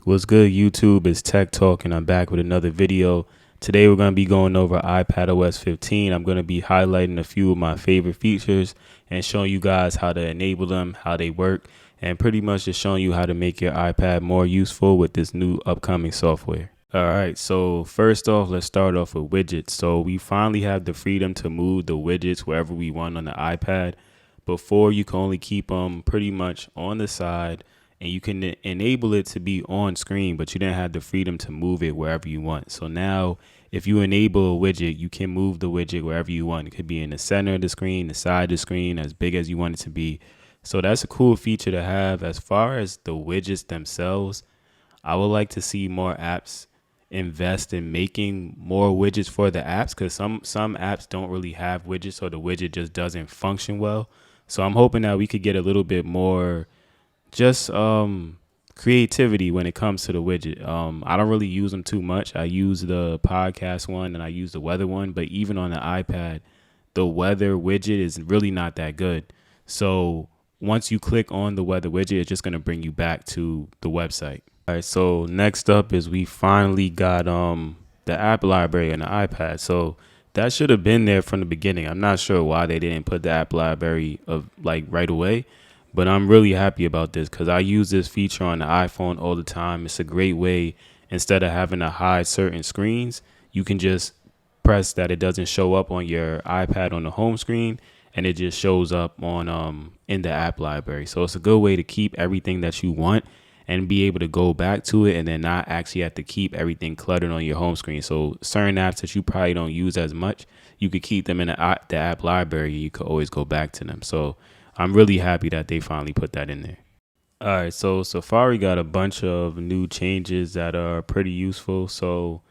What's good, YouTube? It's Tech Talk, and I'm back with another video. Today, we're going to be going over iPadOS 15. I'm going to be highlighting a few of my favorite features and showing you guys how to enable them, how they work, and pretty much just showing you how to make your iPad more useful with this new upcoming software. All right, so first off, let's start off with widgets. So we finally have the freedom to move the widgets wherever we want on the iPad. Before, you can only keep them pretty much on the side, and you can enable it to be on screen, but you didn't have the freedom to move it wherever you want. So now if you enable a widget, you can move the widget wherever you want. It could be in the center of the screen, the side of the screen, as big as you want it to be. So that's a cool feature to have. As far as the widgets themselves, I would like to see more apps invest in making more widgets for the apps, because some apps don't really have widgets, or the widget just doesn't function well. So I'm hoping that we could get a little bit more just creativity when it comes to the widget. I don't really use them too much. I use the podcast one and I use the weather one, but even on the iPad, the weather widget is really not that good. So once you click on the weather widget, it's just going to bring you back to the website. All right, so next up is we finally got the app library on the iPad. So that should have been there from the beginning. I'm not sure why they didn't put the app library of like right away, but I'm really happy about this because I use this feature on the iPhone all the time. It's a great way, instead of having to hide certain screens, you can just press that it doesn't show up on your iPad on the home screen, and it just shows up on in the app library. So it's a good way to keep everything that you want and be able to go back to it, and then not actually have to keep everything cluttered on your home screen. So certain apps that you probably don't use as much, you could keep them in the app library. You could always go back to them. So I'm really happy that they finally put that in there. All right, so Safari got a bunch of new changes that are pretty useful. So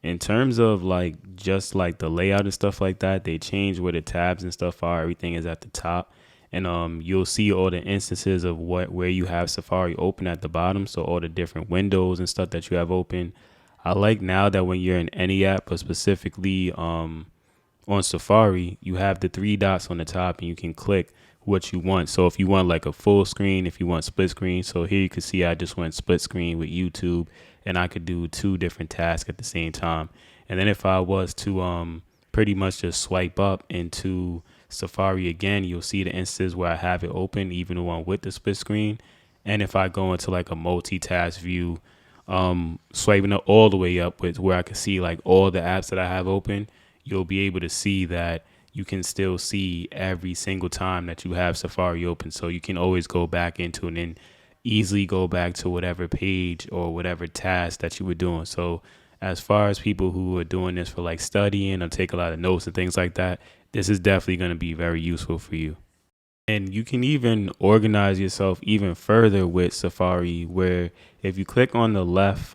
in terms of like just like the layout and stuff like that, they changed where the tabs and stuff are. Everything is at the top, and you'll see all the instances of where you have Safari open at the bottom. So all the different windows and stuff that you have open. I like now that when you're in any app, but specifically on Safari, you have the three dots on the top, and you can click what you want. So if you want like a full screen, if you want split screen, so here you can see I just went split screen with YouTube, and I could do two different tasks at the same time. And then if I was to pretty much just swipe up into Safari again, you'll see the instances where I have it open, even the one with the split screen. And if I go into like a multitask view, swiping it all the way up with where I can see like all the apps that I have open, you'll be able to see that you can still see every single time that you have Safari open. So you can always go back into it and easily go back to whatever page or whatever task that you were doing. So as far as people who are doing this for like studying or take a lot of notes and things like that, this is definitely going to be very useful for you. And you can even organize yourself even further with Safari, where if you click on the left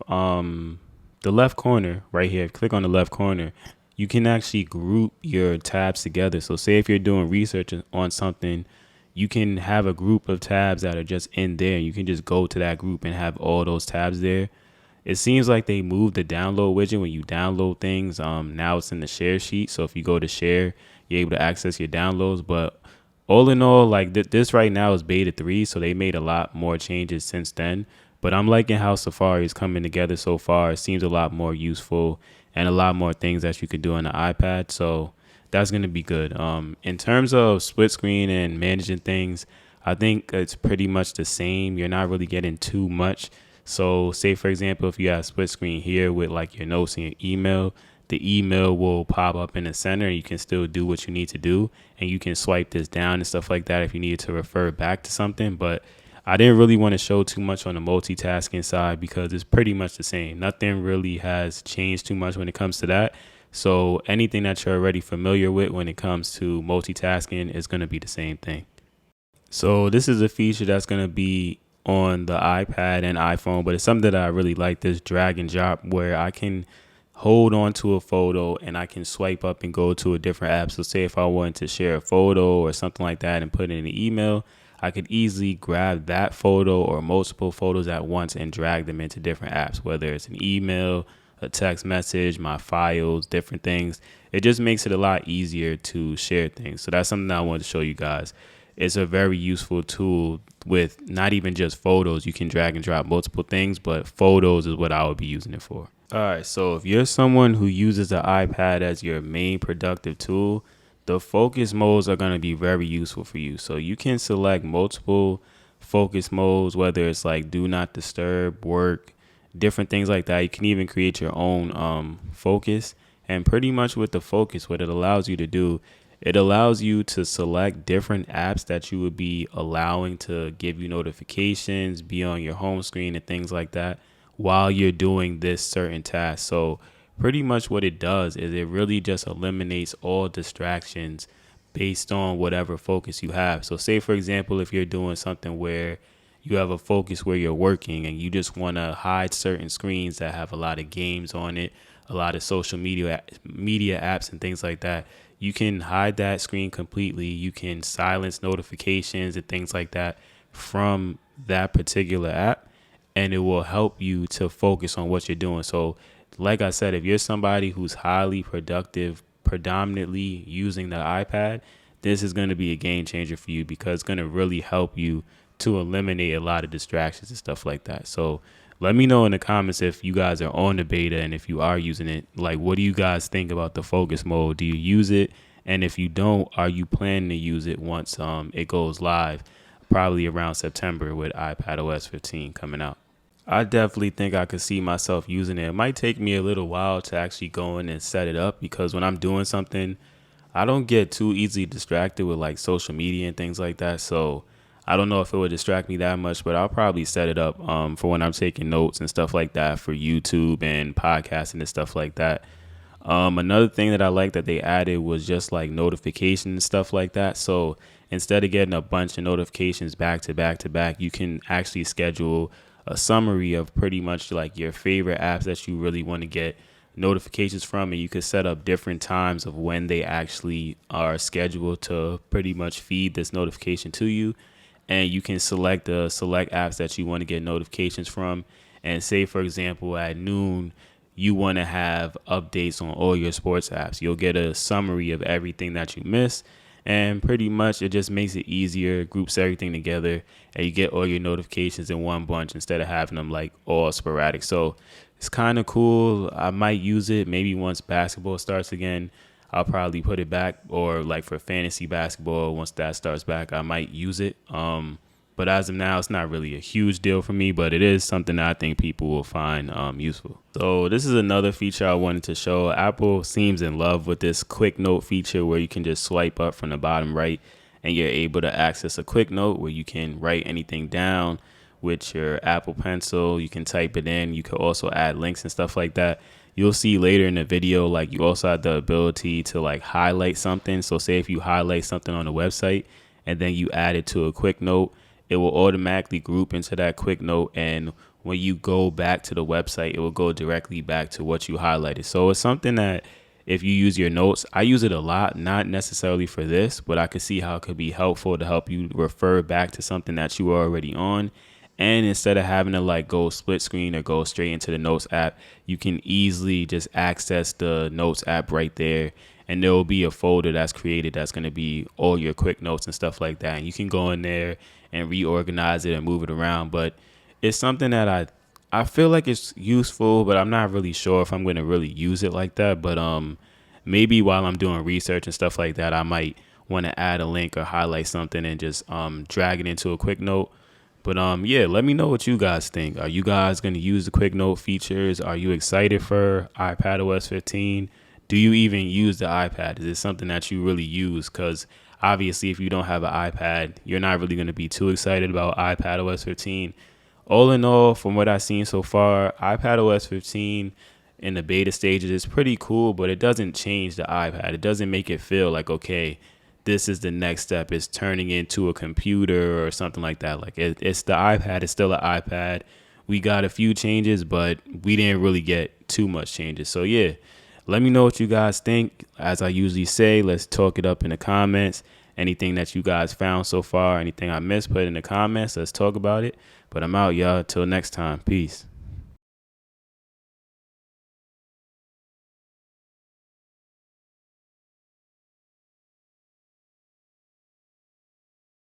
corner right here, click on the left corner, you can actually group your tabs together. So say if you're doing research on something, you can have a group of tabs that are just in there. You can just go to that group and have all those tabs there. It seems like they moved the download widget when you download things. Now it's in the share sheet. So if you go to share, you're able to access your downloads. But all in all, like this right now is beta 3. So they made a lot more changes since then. But I'm liking how Safari is coming together so far. It seems a lot more useful and a lot more things that you could do on the iPad. So that's going to be good. In terms of split screen and managing things, I think it's pretty much the same. You're not really getting too much. So say, for example, if you have split screen here with like your notes and your email, the email will pop up in the center and you can still do what you need to do. And you can swipe this down and stuff like that if you need to refer back to something. But I didn't really want to show too much on the multitasking side because it's pretty much the same. Nothing really has changed too much when it comes to that. So anything that you're already familiar with when it comes to multitasking is going to be the same thing. So this is a feature that's going to be on the iPad and iPhone, but it's something that I really like, this drag and drop, where I can hold on to a photo and I can swipe up and go to a different app. So say if I wanted to share a photo or something like that and put it in an email, I could easily grab that photo or multiple photos at once and drag them into different apps, whether it's an email, a text message, my files, different things. It just makes it a lot easier to share things. So that's something that I wanted to show you guys. it's a very useful tool with not even just photos. You can drag and drop multiple things, but photos is what I would be using it for. All right, so if you're someone who uses the iPad as your main productive tool, the focus modes are going to be very useful for you. So you can select multiple focus modes, whether it's like do not disturb, work, different things like that. You can even create your own focus. And pretty much with the focus, what it allows you to do, it allows you to select different apps that you would be allowing to give you notifications, be on your home screen and things like that while you're doing this certain task. So pretty much what it does is it really just eliminates all distractions based on whatever focus you have. So say, for example, if you're doing something where you have a focus where you're working and you just want to hide certain screens that have a lot of games on it, a lot of social media apps and things like that, you can hide that screen completely. You can silence notifications and things like that from that particular app, and it will help you to focus on what you're doing. So like I said, if you're somebody who's highly productive, predominantly using the iPad, this is going to be a game changer for you because it's going to really help you to eliminate a lot of distractions and stuff like that. So let me know in the comments if you guys are on the beta and if you are using it. Like, what do you guys think about the focus mode? Do you use it? And if you don't, are you planning to use it once it goes live, probably around September with iPadOS 15 coming out? I definitely think I could see myself using it. It might take me a little while to actually go in and set it up because when I'm doing something, I don't get too easily distracted with like social media and things like that. So I don't know if it would distract me that much, but I'll probably set it up for when I'm taking notes and stuff like that for YouTube and podcasting and stuff like that. Another thing that I like that they added was just like notifications and stuff like that. So instead of getting a bunch of notifications back to back to back, you can actually schedule a summary of pretty much like your favorite apps that you really want to get notifications from, and you could set up different times of when they actually are scheduled to pretty much feed this notification to you. And you can select the select apps that you want to get notifications from. And say, for example, at noon, you want to have updates on all your sports apps. You'll get a summary of everything that you missed. And pretty much it just makes it easier, groups everything together, and you get all your notifications in one bunch instead of having them like all sporadic. So it's kind of cool. I might use it maybe once basketball starts again. I'll probably put it back, or like for fantasy basketball, once that starts back, I might use it. But as of now, it's not really a huge deal for me, but it is something that I think people will find useful. So this is another feature I wanted to show. Apple seems in love with this quick note feature where you can just swipe up from the bottom right and you're able to access a quick note where you can write anything down with your Apple Pencil. You can type it in. You can also add links and stuff like that. You'll see later in the video, like you also have the ability to like highlight something. So say if you highlight something on the website and then you add it to a quick note, it will automatically group into that quick note. And when you go back to the website, it will go directly back to what you highlighted. So it's something that if you use your notes, I use it a lot, not necessarily for this, but I could see how it could be helpful to help you refer back to something that you were already on. And instead of having to like go split screen or go straight into the Notes app, you can easily just access the Notes app right there. And there will be a folder that's created that's going to be all your quick notes and stuff like that. And you can go in there and reorganize it and move it around. But it's something that I feel like it's useful, but I'm not really sure if I'm going to really use it like that. But maybe while I'm doing research and stuff like that, I might want to add a link or highlight something and just drag it into a quick note. But yeah, let me know what you guys think. Are you guys going to use the quick note features? Are you excited for iPadOS 15? Do you even use the iPad? Is it something that you really use? Because obviously, if you don't have an iPad, you're not really going to be too excited about iPadOS 15. All in all, from what I've seen so far, iPadOS 15 in the beta stages is pretty cool, but it doesn't change the iPad. It doesn't make it feel like, okay, this is the next step. It's turning into a computer or something like that. Like it's the iPad. It's still an iPad. We got a few changes, but we didn't really get too much changes. So yeah, let me know what you guys think. As I usually say, let's talk it up in the comments. Anything that you guys found so far, anything I missed, put it in the comments. Let's talk about it. But I'm out, y'all. Till next time. Peace.